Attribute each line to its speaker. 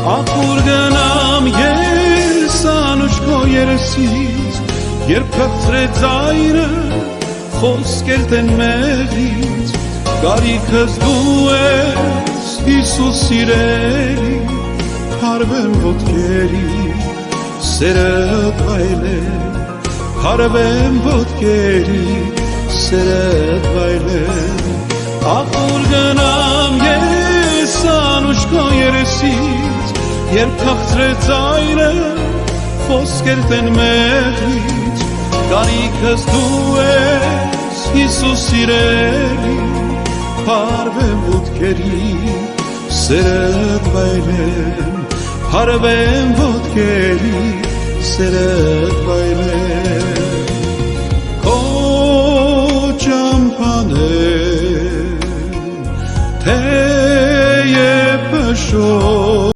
Speaker 1: ախուր գնամ ես անուշ քո երեսից, երբ կխցրե ձայնը խոսքեր տեն մեղից, գարիքս դու ես Հիսուս սիրելի, հարվեմ ոտքերի, սերդ վայելեմ, հարվեմ ոտքերի, սերդ վայելեմ, ախուր գնամ ես անուշ քո երեսից, երբ կխցրե ձայնը խոսքեր տեն մեղից, գարիքս դու ես Հիսուս սիրելի, հարվեմ ոտքերի, սերդ վայելեմ, հարվեմ ոտքերի, սերդ վայելեմ